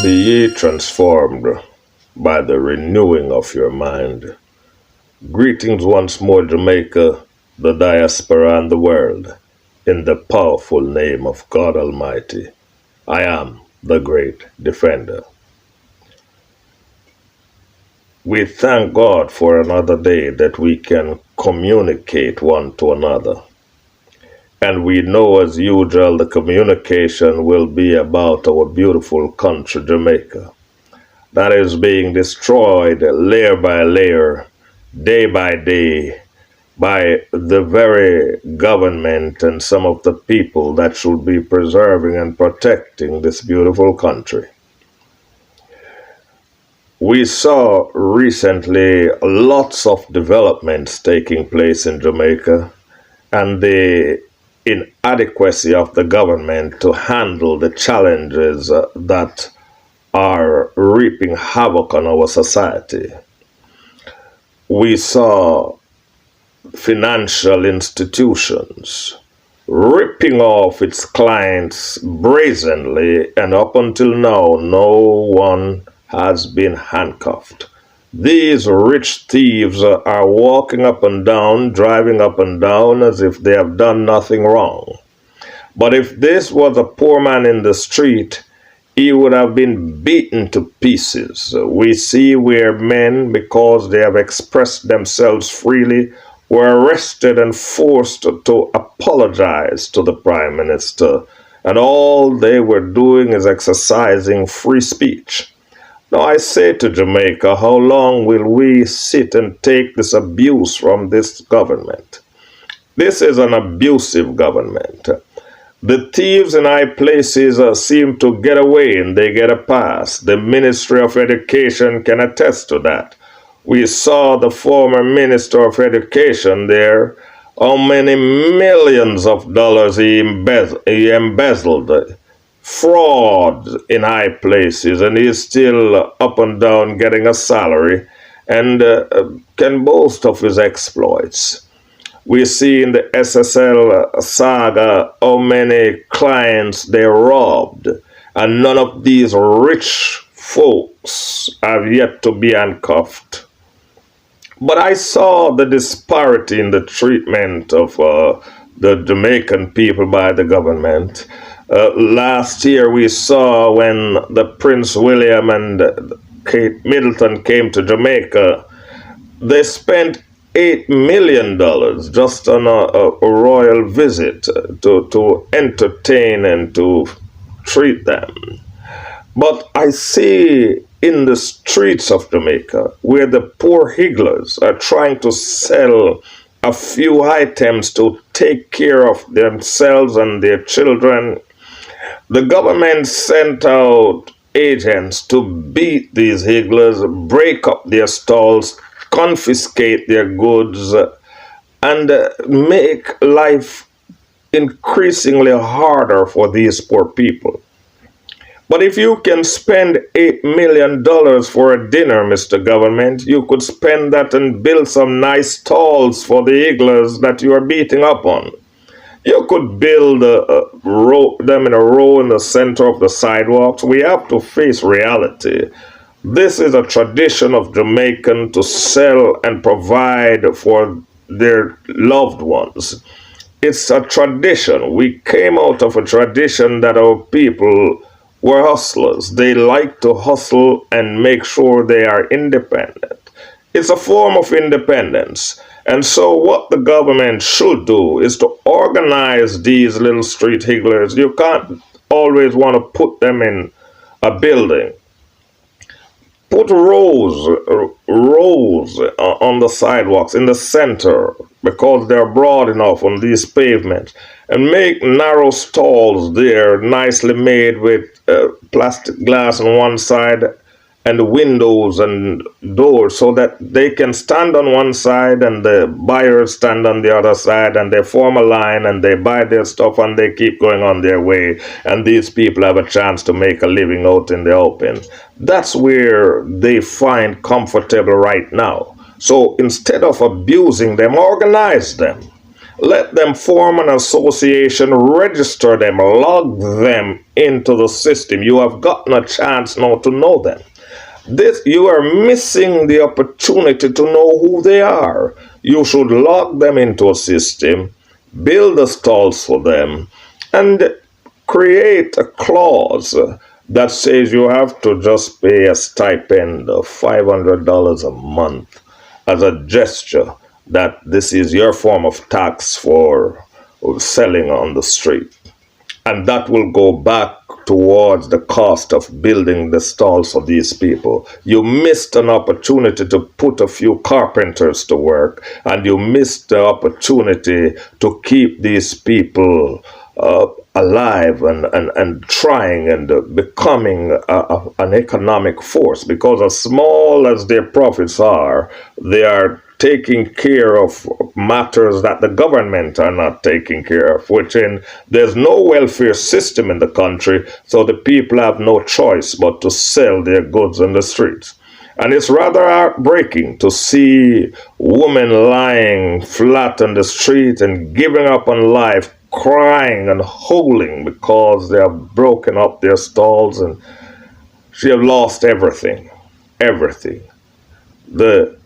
Be ye transformed by the renewing of your mind. Greetings once more, Jamaica, the diaspora, and the world. In the powerful name of God Almighty, I am the great defender. We thank God for another day that we can communicate one to another. And we know, as usual, the communication will be about our beautiful country, Jamaica, that is being destroyed layer by layer, day by day, by the very government and some of the people that should be preserving and protecting this beautiful country. We saw recently lots of developments taking place in Jamaica, and the inadequacy of the government to handle the challenges that are reaping havoc on our society. We saw financial institutions ripping off its clients brazenly, and up until now, no one has been handcuffed. These rich thieves are walking up and down, driving up and down as if they have done nothing wrong. But if this was a poor man in the street, he would have been beaten to pieces. We see where men, because they have expressed themselves freely, were arrested and forced to apologize to the Prime Minister, and all they were doing is exercising free speech. Now I say to Jamaica, how long will we sit and take this abuse from this government? This is an abusive government. The thieves in high places seem to get away and they get a pass. The Ministry of Education can attest to that. We saw the former Minister of Education there, how many millions of dollars he embezzled. Fraud in high places, and he's still up and down getting a salary and can boast of his exploits. We see in the SSL saga how many clients they robbed, and none of these rich folks have yet to be handcuffed. But I saw the disparity in the treatment of the Jamaican people by the government. Last year we saw when the Prince William and Kate Middleton came to Jamaica, they spent $8 million just on a royal visit to entertain and to treat them. But I see in the streets of Jamaica where the poor higglers are trying to sell a few items to take care of themselves and their children, the government sent out agents to beat these higglers, break up their stalls, confiscate their goods, and make life increasingly harder for these poor people. But if you can spend $8 million for a dinner, Mr. Government, you could spend that and build some nice stalls for the higglers that you are beating up on. You could build them in a row in the center of the sidewalks. We have to face reality. This is a tradition of Jamaican to sell and provide for their loved ones. It's a tradition. We came out of a tradition that our people were hustlers. They like to hustle and make sure they are independent. It's a form of independence. And so what the government should do is to organize these little street higglers. You can't always want to put them in a building. Put rows on the sidewalks in the center because they're broad enough on these pavements, and make narrow stalls there, nicely made with plastic glass on one side and windows and doors, so that they can stand on one side and the buyers stand on the other side, and they form a line and they buy their stuff and they keep going on their way, and these people have a chance to make a living out in the open. That's where they find comfortable right now. So instead of abusing them, organize them. Let them form an association, register them, log them into the system. You have gotten a chance now to know them. This, you are missing the opportunity to know who they are. You should log them into a system, build the stalls for them, and create a clause that says you have to just pay a stipend of $500 a month as a gesture that this is your form of tax for selling on the street. And that will go back towards the cost of building the stalls for these people. You missed an opportunity to put a few carpenters to work, and you missed the opportunity to keep these people alive and trying and becoming an economic force, because as small as their profits are, they are taking care of matters that the government are not taking care of, which in there's no welfare system in the country, so the people have no choice but to sell their goods on the streets. And it's rather heartbreaking to see women lying flat on the street and giving up on life, crying and howling because they have broken up their stalls and she have lost everything. Everything. The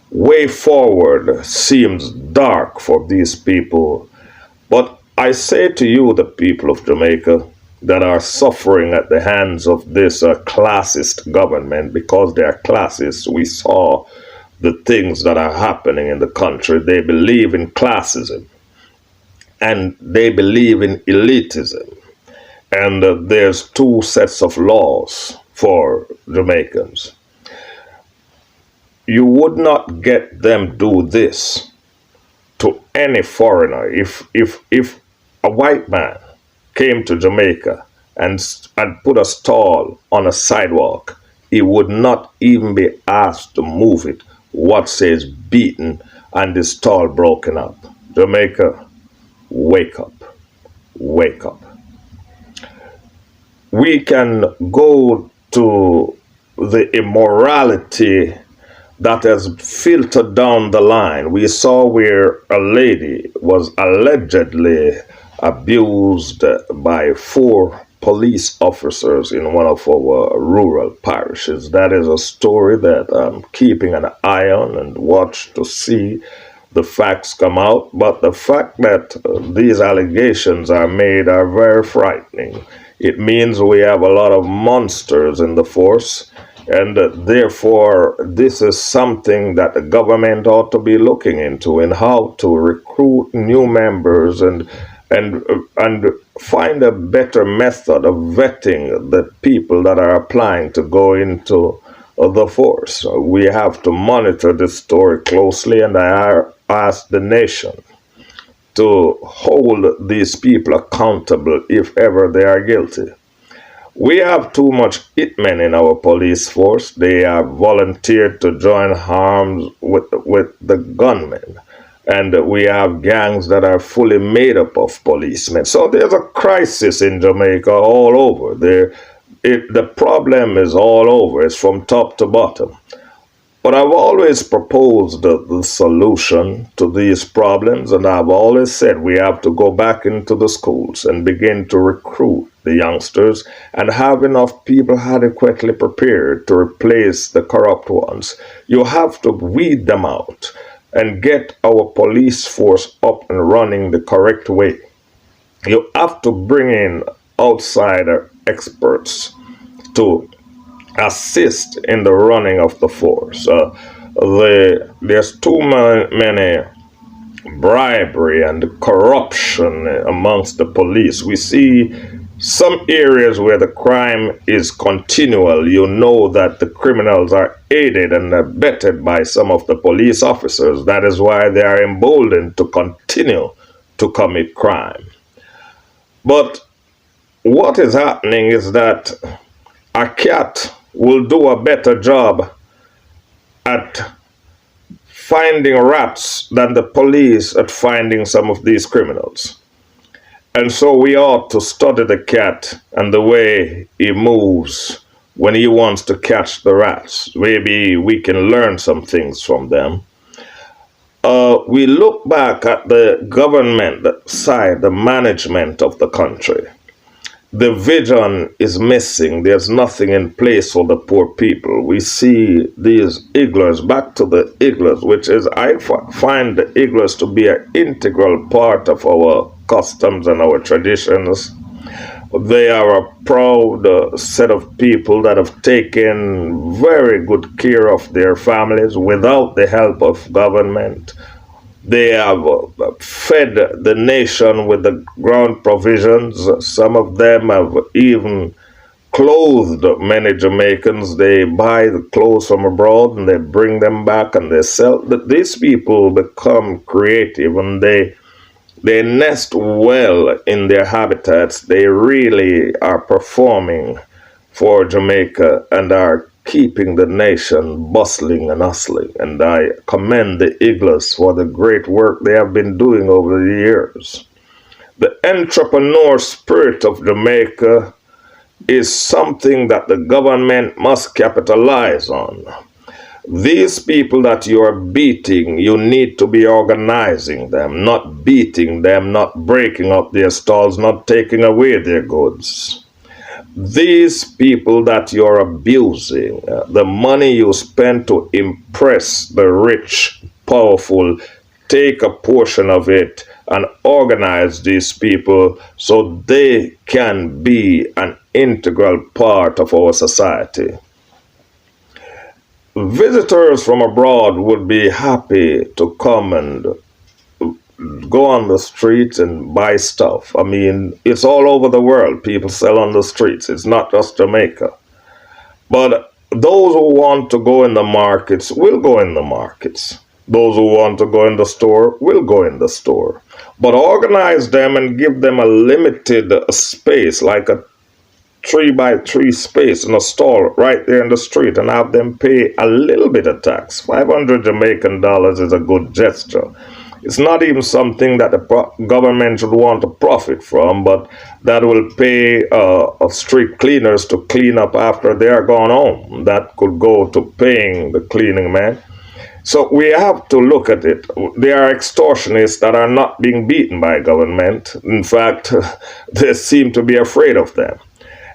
way forward seems dark for these people. But I say to you, the people of Jamaica, that are suffering at the hands of this classist government, because they are classist. We saw the things that are happening in the country. They believe in classism and they believe in elitism. And there's two sets of laws for Jamaicans. You would not get them do this to any foreigner. If a white man came to Jamaica and put a stall on a sidewalk, he would not even be asked to move it. What says beaten and the stall broken up? Jamaica, wake up. Wake up. We can go to the immorality that has filtered down the line. We saw where a lady was allegedly abused by 4 police officers in one of our rural parishes. That is a story that I'm keeping an eye on and watch to see the facts come out. But the fact that these allegations are made are very frightening. It means we have a lot of monsters in the force. And therefore, this is something that the government ought to be looking into, in how to recruit new members and find a better method of vetting the people that are applying to go into the force. We have to monitor this story closely, and I ask the nation to hold these people accountable if ever they are guilty. We have too much hitmen in our police force. They have volunteered to join arms with the gunmen. And we have gangs that are fully made up of policemen. So there's a crisis in Jamaica all over. The problem is all over. It's from top to bottom. But I've always proposed the solution to these problems, and I've always said we have to go back into the schools and begin to recruit the youngsters and have enough people adequately prepared to replace the corrupt ones. You have to weed them out and get our police force up and running the correct way. You have to bring in outsider experts to assist in the running of the force. There's too many bribery and corruption amongst the police. We see some areas where the crime is continual. You know that the criminals are aided and abetted by some of the police officers. That is why they are emboldened to continue to commit crime. But what is happening is that a cat will do a better job at finding rats than the police at finding some of these criminals. And so we ought to study the cat and the way he moves when he wants to catch the rats. Maybe we can learn some things from them. We look back at the government side, the management of the country. The vision is missing. There's nothing in place for the poor people. We see these igloos, back to the igloos, which is, find the igloos to be an integral part of our customs and our traditions. They are a proud set of people that have taken very good care of their families without the help of government. They have fed the nation with the ground provisions. Some of them have even clothed many Jamaicans. They buy the clothes from abroad and they bring them back and they sell. These people become creative and they nest well in their habitats. They really are performing for Jamaica and are keeping the nation bustling and hustling. And I commend the Iglas for the great work they have been doing over the years. The entrepreneur spirit of Jamaica is something that the government must capitalize on. These people that you are beating, you need to be organizing them, not beating them, not breaking up their stalls, not taking away their goods. These people that you're abusing, the money you spend to impress the rich, powerful, take a portion of it and organize these people so they can be an integral part of our society. Visitors from abroad would be happy to come and go on the streets and buy stuff. I mean, it's all over the world. People sell on the streets. It's not just Jamaica. But those who want to go in the markets will go in the markets. Those who want to go in the store will go in the store. But organize them and give them a limited space, like a 3 by 3 space in a stall right there in the street, and have them pay a little bit of tax. 500 Jamaican dollars is a good gesture. It's not even something that the government should want to profit from, but that will pay street cleaners to clean up after they are gone home. That could go to paying the cleaning man. So we have to look at it. There are extortionists that are not being beaten by government. In fact, they seem to be afraid of them.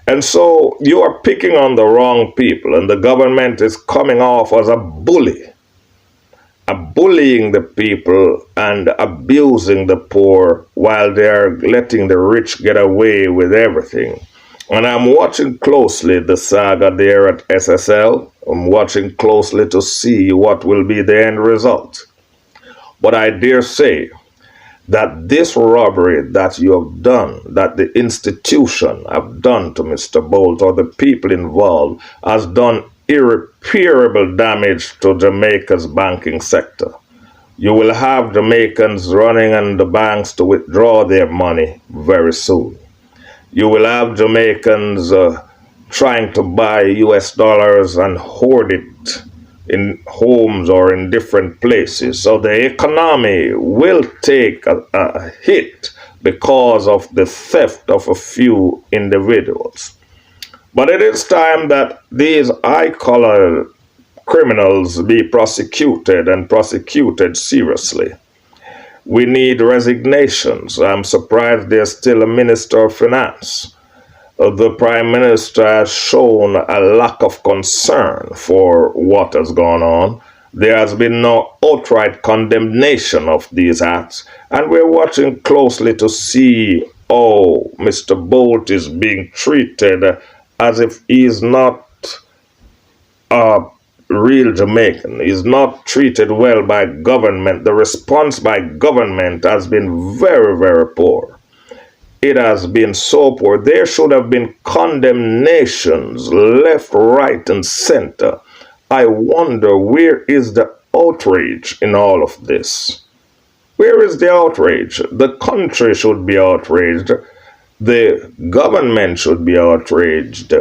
And so you are picking on the wrong people, and the government is coming off as a bullying the people and abusing the poor while they're letting the rich get away with everything. And I'm watching closely the saga there at SSL. I'm watching closely to see what will be the end result. But I dare say that this robbery that you have done, that the institution have done to Mr. Bolt or the people involved, has done irreparable damage to Jamaica's banking sector. You will have Jamaicans running on the banks to withdraw their money very soon. You will have Jamaicans trying to buy US dollars and hoard it in homes or in different places. So the economy will take a hit because of the theft of a few individuals. But it is time that these high-collar criminals be prosecuted and prosecuted seriously. We need resignations. I'm surprised there's still a Minister of Finance. The Prime Minister has shown a lack of concern for what has gone on. There has been no outright condemnation of these acts, and we're watching closely to see how Mr. Bolt is being treated as if he is not a real Jamaican. He's not treated well by government. The response by government has been very, very poor. It has been so poor. There should have been condemnations left, right, and center. I wonder, where is the outrage in all of this? Where is the outrage? The country should be outraged. The government should be outraged.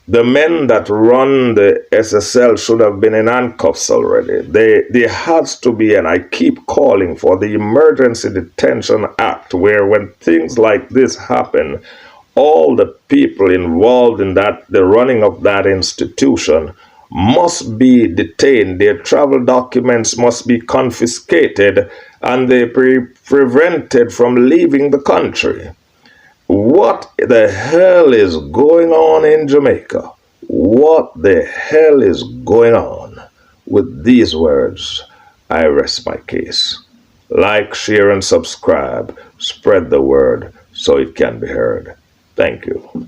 The men that run the SSL should have been in handcuffs already. There has to be, and I keep calling for the Emergency Detention Act, where when things like this happen, all the people involved in that, the running of that institution, must be detained, their travel documents must be confiscated, and they be prevented from leaving the country. What the hell is going on in Jamaica? What the hell is going on? With these words, I rest my case. Like, share, and subscribe. Spread the word so it can be heard. Thank you.